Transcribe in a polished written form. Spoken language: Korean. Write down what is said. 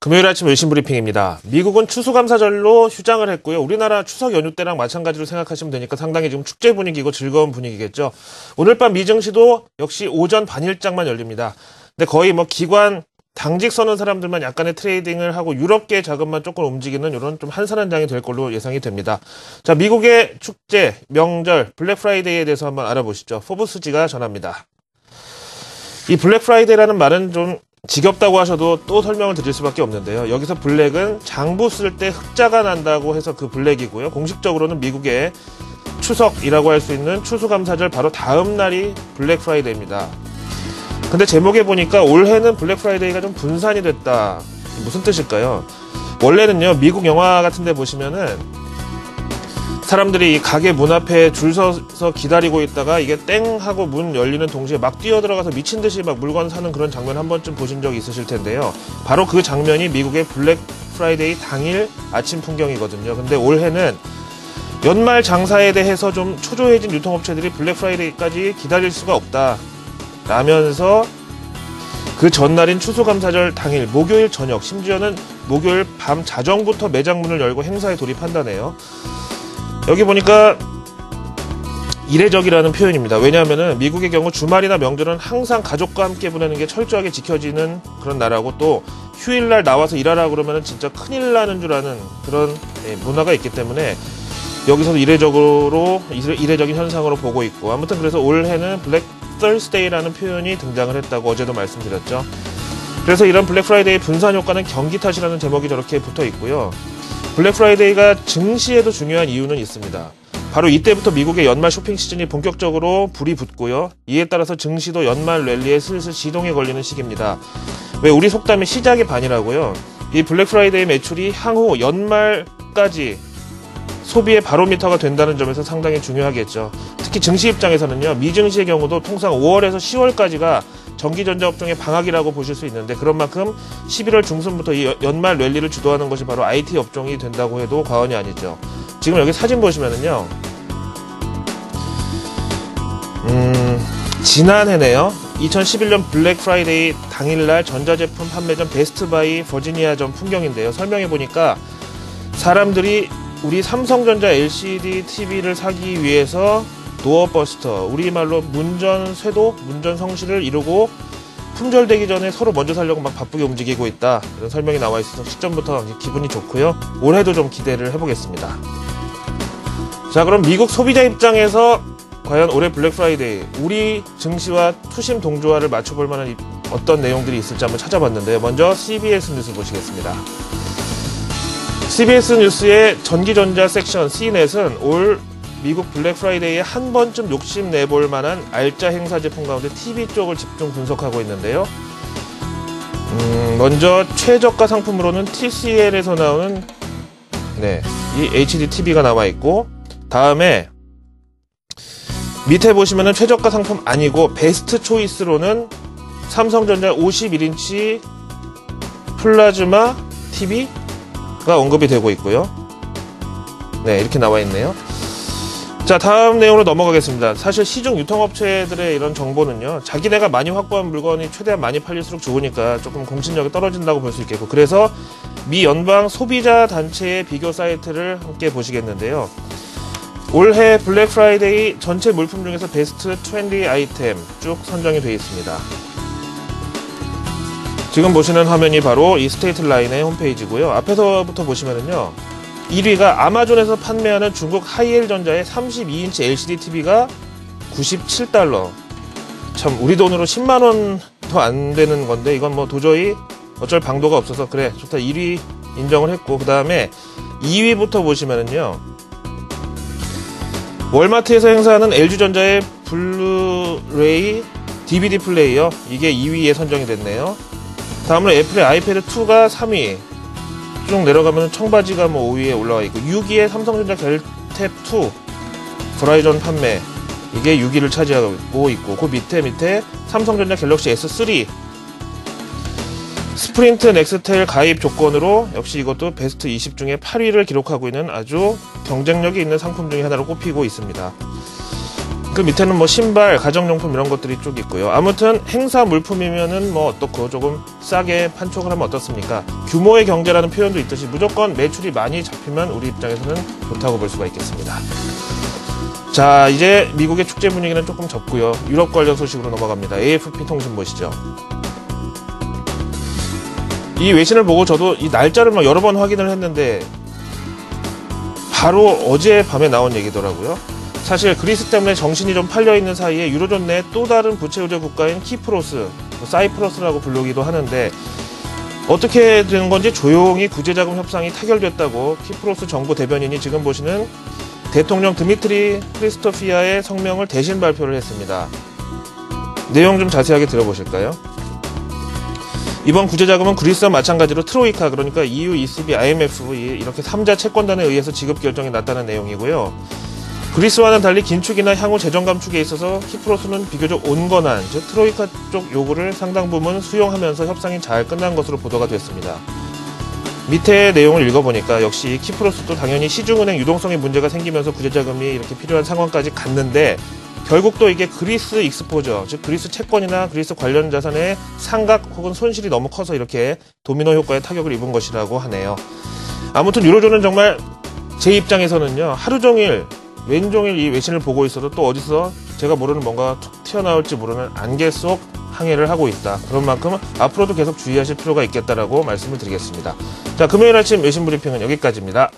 금요일 아침 외신 브리핑입니다. 미국은 추수감사절로 휴장을 했고요. 우리나라 추석 연휴 때랑 마찬가지로 생각하시면 되니까 상당히 지금 축제 분위기고 즐거운 분위기겠죠. 오늘 밤 미증시도 역시 오전 반일장만 열립니다. 근데 거의 기관 당직 서는 사람들만 약간의 트레이딩을 하고 유럽계 자금만 조금 움직이는 이런 좀 한산한 장이 될 걸로 예상이 됩니다. 자, 미국의 축제, 명절, 블랙 프라이데이에 대해서 한번 알아보시죠. 포브스지가 전합니다. 이 블랙 프라이데이라는 말은 좀 지겹다고 하셔도 또 설명을 드릴 수밖에 없는데요. 여기서 블랙은 장부 쓸 때 흑자가 난다고 해서 그 블랙이고요. 공식적으로는 미국의 추석이라고 할 수 있는 추수감사절 바로 다음 날이 블랙 프라이데이입니다. 근데 제목에 보니까 올해는 블랙 프라이데이가 좀 분산이 됐다. 무슨 뜻일까요? 원래는요, 미국 영화 같은 데 보시면은 사람들이 이 가게 문 앞에 줄 서서 기다리고 있다가 이게 땡 하고 문 열리는 동시에 막 뛰어들어가서 미친 듯이 막 물건 사는 그런 장면 한 번쯤 보신 적 있으실 텐데요. 바로 그 장면이 미국의 블랙 프라이데이 당일 아침 풍경이거든요. 근데 올해는 연말 장사에 대해서 좀 초조해진 유통업체들이 블랙 프라이데이까지 기다릴 수가 없다 라면서 그 전날인 추수감사절 당일 목요일 저녁, 심지어는 목요일 밤 자정부터 매장 문을 열고 행사에 돌입한다네요. 여기 보니까 이례적이라는 표현입니다. 왜냐하면 미국의 경우 주말이나 명절은 항상 가족과 함께 보내는 게 철저하게 지켜지는 그런 나라고, 또 휴일날 나와서 일하라 그러면 진짜 큰일 나는 줄 아는 그런 문화가 있기 때문에 여기서도 이례적인 현상으로 보고 있고, 아무튼 그래서 올해는 블랙 Thursday라는 표현이 등장을 했다고 어제도 말씀드렸죠. 그래서 이런 블랙 프라이데이 분산 효과는 경기 탓이라는 제목이 저렇게 붙어 있고요. 블랙 프라이데이가 증시에도 중요한 이유는 있습니다. 바로 이때부터 미국의 연말 쇼핑 시즌이 본격적으로 불이 붙고요. 이에 따라서 증시도 연말 랠리에 슬슬 시동이 걸리는 시기입니다. 왜 우리 속담이 시작이 반이라고요. 이 블랙 프라이데이 매출이 향후 연말까지 소비의 바로미터가 된다는 점에서 상당히 중요하겠죠. 특히 증시 입장에서는요, 미증시의 경우도 통상 5월에서 10월까지가 전기전자 업종의 방학이라고 보실 수 있는데, 그런 만큼 11월 중순부터 이 연말 랠리를 주도하는 것이 바로 IT 업종이 된다고 해도 과언이 아니죠. 지금 여기 사진 보시면은요, 지난해네요. 2011년 블랙 프라이데이 당일날 전자제품 판매점 베스트바이 버지니아점 풍경인데요. 설명해보니까 사람들이 우리 삼성전자 LCD TV를 사기 위해서 도어버스터, 우리말로 문전쇄도, 문전성시를 이루고 품절되기 전에 서로 먼저 사려고 막 바쁘게 움직이고 있다. 이런 설명이 나와 있어서 시점부터 기분이 좋고요. 올해도 좀 기대를 해보겠습니다. 자, 그럼 미국 소비자 입장에서 과연 올해 블랙 프라이데이, 우리 증시와 투심 동조화를 맞춰볼 만한 어떤 내용들이 있을지 한번 찾아봤는데요. 먼저 CBS 뉴스 보시겠습니다. CBS 뉴스의 전기전자 섹션 C넷은 올 미국 블랙 프라이데이에 한 번쯤 욕심내볼 만한 알짜 행사 제품 가운데 TV 쪽을 집중 분석하고 있는데요. 먼저 최저가 상품으로는 TCL에서 나오는 이 HD TV가 나와 있고, 다음에 밑에 보시면은 최저가 상품 아니고 베스트 초이스로는 삼성전자 51인치 플라즈마 TV가 언급이 되고 있고요. 네, 이렇게 나와 있네요. 자, 다음 내용으로 넘어가겠습니다. 사실 시중 유통업체들의 이런 정보는요, 자기네가 많이 확보한 물건이 최대한 많이 팔릴수록 좋으니까 조금 공신력이 떨어진다고 볼 수 있겠고, 그래서 미 연방 소비자 단체의 비교 사이트를 함께 보시겠는데요. 올해 블랙 프라이데이 전체 물품 중에서 베스트 20 아이템 쭉 선정이 되어 있습니다. 지금 보시는 화면이 바로 이 스테이트 라인의 홈페이지고요. 앞에서부터 보시면은요, 1위가 아마존에서 판매하는 중국 하이엘전자의 32인치 LCD TV가 $97. 참, 우리 돈으로 10만원도 안 되는 건데, 이건 도저히 어쩔 방도가 없어서, 그래, 좋다, 1위 인정을 했고, 그 다음에 2위부터 보시면은요, 월마트에서 행사하는 LG전자의 블루레이 DVD 플레이어, 이게 2위에 선정이 됐네요. 다음으로 애플의 아이패드 2가 3위. 쭉 내려가면 청바지가 5위에 올라와 있고, 6위에 삼성전자 갤탭 2 브라이전 판매, 이게 6위를 차지하고 있고, 그 밑에 삼성전자 갤럭시 S3 스프린트 넥스텔 가입 조건으로 역시 이것도 베스트 20 중에 8위를 기록하고 있는 아주 경쟁력이 있는 상품 중에 하나로 꼽히고 있습니다. 그 밑에는 뭐 신발, 가정용품 이런 것들이 쭉 있고요. 아무튼 행사 물품이면은 뭐 어떻고 조금 싸게 판촉을 하면 어떻습니까? 규모의 경제라는 표현도 있듯이 무조건 매출이 많이 잡히면 우리 입장에서는 좋다고 볼 수가 있겠습니다. 자, 이제 미국의 축제 분위기는 조금 접고요. 유럽 관련 소식으로 넘어갑니다. AFP 통신 보시죠. 이 외신을 보고 저도 이 날짜를 막 여러 번 확인을 했는데 바로 어제 밤에 나온 얘기더라고요. 사실 그리스 때문에 정신이 좀 팔려있는 사이에 유로존 내 또 다른 부채 의제 국가인 키프로스, 사이프러스라고 부르기도 하는데 어떻게 된 건지 조용히 구제자금 협상이 타결됐다고 키프로스 정부 대변인이 지금 보시는 대통령 드미트리 크리스토피아의 성명을 대신 발표를 했습니다. 내용 좀 자세하게 들어보실까요? 이번 구제자금은 그리스와 마찬가지로 트로이카, 그러니까 EU, ECB, IMF 이렇게 3자 채권단에 의해서 지급 결정이 났다는 내용이고요. 그리스와는 달리 긴축이나 향후 재정 감축에 있어서 키프로스는 비교적 온건한, 즉 트로이카 쪽 요구를 상당 부분 수용하면서 협상이 잘 끝난 것으로 보도가 됐습니다. 밑에 내용을 읽어보니까 역시 키프로스도 당연히 시중은행 유동성에 문제가 생기면서 구제자금이 이렇게 필요한 상황까지 갔는데 결국 또 이게 그리스 익스포저, 즉 그리스 채권이나 그리스 관련 자산의 상각 혹은 손실이 너무 커서 이렇게 도미노 효과의 타격을 입은 것이라고 하네요. 아무튼 유로존은 정말 제 입장에서는요, 하루 종일 왼종일 이 외신을 보고 있어도 또 어디서 제가 모르는 뭔가 툭 튀어나올지 모르는 안개 속 항해를 하고 있다. 그런 만큼 앞으로도 계속 주의하실 필요가 있겠다라고 말씀을 드리겠습니다. 자, 금요일 아침 외신 브리핑은 여기까지입니다.